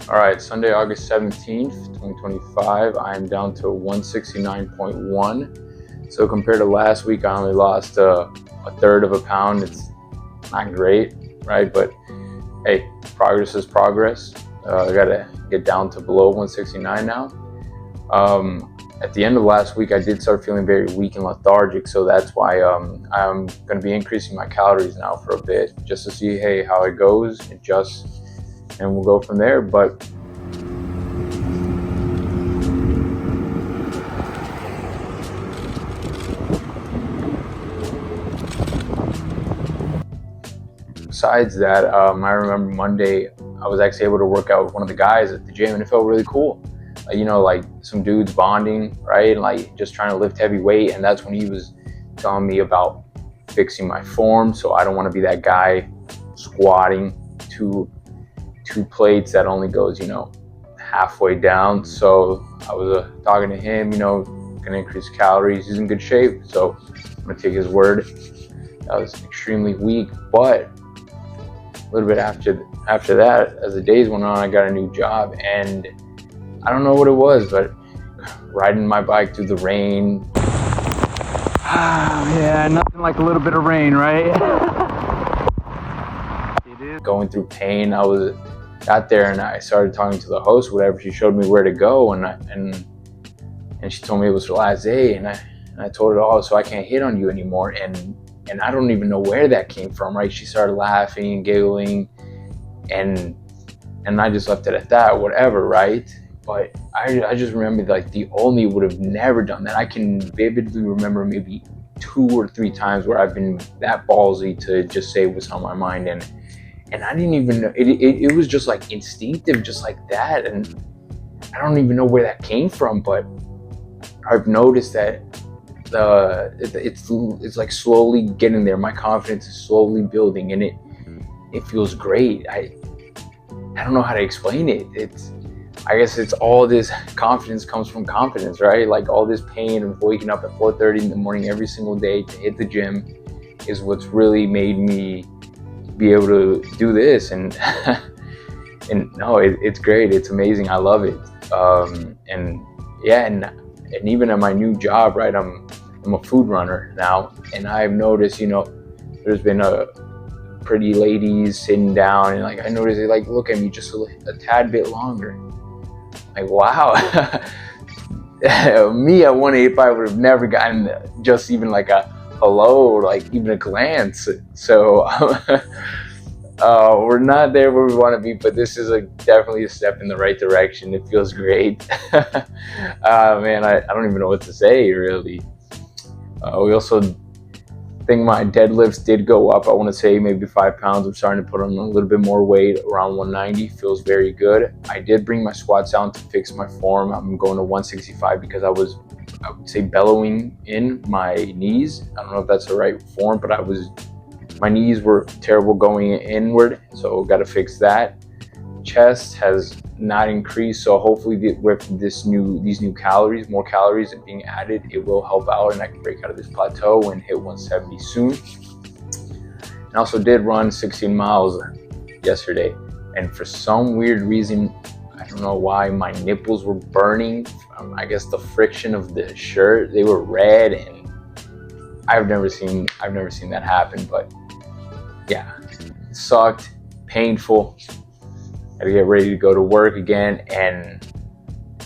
All right, Sunday, August 17th, 2025. I'm down to 169.1. So compared to last week, I only lost a third of a pound. It's not great, right? But hey, progress is progress. I got to get down to below 169 now. At the end of last week, I did start feeling very weak and lethargic. So that's why I'm going to be increasing my calories now for a bit just to see, hey, how it goes, adjust, and we'll go from there. But besides that, I remember Monday I was actually able to work out with one of the guys at the gym, and it felt really cool. Like some dudes bonding, right? And like just trying to lift heavy weight. And that's when he was telling me about fixing my form. So I don't want to be that guy squatting two plates that only goes, halfway down. So I was talking to him, gonna increase calories. He's in good shape, so I'm gonna take his word. I was extremely weak, but a little bit after that, as the days went on, I got a new job, and I don't know what it was, but riding my bike through the rain. Yeah, nothing like a little bit of rain, right? It is. Going through pain, I got there and I started talking to the host, whatever. She showed me where to go, and she told me it was her last day, and I told her, oh, so I can't hit on you anymore, and I don't even know where that came from, right? She started laughing and giggling, and I just left it at that, whatever, right? But I just remember, like, the only would have never done that. I can vividly remember maybe 2 or 3 times where I've been that ballsy to just say what's on my mind, and I didn't even know it was just like instinctive, just like that, and I don't even know where that came from, but I've noticed that it's like slowly getting there. My confidence is slowly building, and it feels great. I don't know how to explain it. I guess it's all this confidence comes from confidence, right? Like all this pain of waking up at 4:30 in the morning every single day to hit the gym is what's really made me be able to do this. And and no, it's great. It's amazing. I love it. And yeah, and even at my new job, right? I'm a food runner now, and I've noticed, there's been pretty ladies sitting down, and like I noticed they like look at me just a tad bit longer. Like, wow. Me at 185 would have never gotten just even like a hello or like even a glance. So we're not there where we want to be, but this is definitely a step in the right direction. It feels great. Man, I don't even know what to say, really. We also think my deadlifts did go up. I want to say maybe 5 pounds. I'm starting to put on a little bit more weight, around 190. Feels very good. I did bring my squats down to fix my form. I'm going to 165 because I would say, bellowing in my knees. I don't know if that's the right form, but my knees were terrible going inward, so got to fix that. Chest has not increased, so hopefully with these new calories, more calories being added, it will help out, and I can break out of this plateau and hit 170 soon. And also did run 16 miles yesterday, and for some weird reason, I don't know why, my nipples were burning. I guess the friction of the shirt, they were red, and I've never seen that happen. But yeah, it sucked, painful. Had to get ready to go to work again, and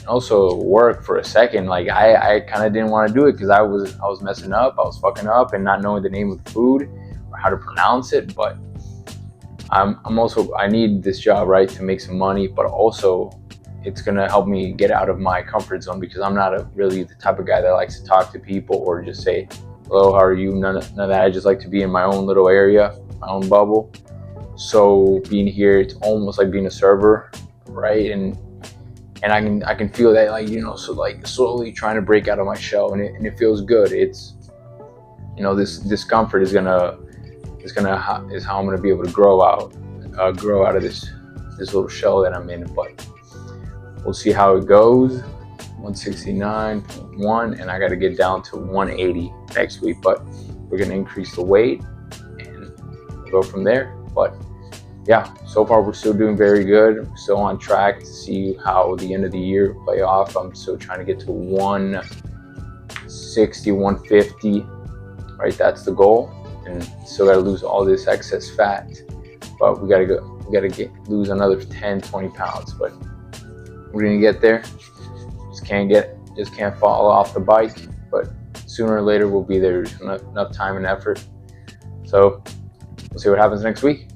also work for a second. Like I kind of didn't want to do it because I was messing up, I was fucking up, and not knowing the name of the food or how to pronounce it. But I need this job, right, to make some money, but also it's gonna help me get out of my comfort zone, because I'm not really the type of guy that likes to talk to people or just say hello, how are you. None of that. I just like to be in my own little area, my own bubble. So being here, it's almost like being a server, right? And I can feel that, like, so like slowly trying to break out of my shell, and it feels good. It's, this discomfort is how I'm gonna be able to grow out of this little shell that I'm in. But we'll see how it goes. 169.1, and I got to get down to 180 next week. But we're gonna increase the weight and we'll go from there. But yeah, so far we're still doing very good. We're still on track to see how the end of the year play off. I'm still trying to get to 160, 150, right? That's the goal. And still got to lose all this excess fat. But we got to lose another 10, 20 pounds. But we're going to get there. Just can't fall off the bike. But sooner or later we'll be there. There's enough time and effort. So we'll see what happens next week.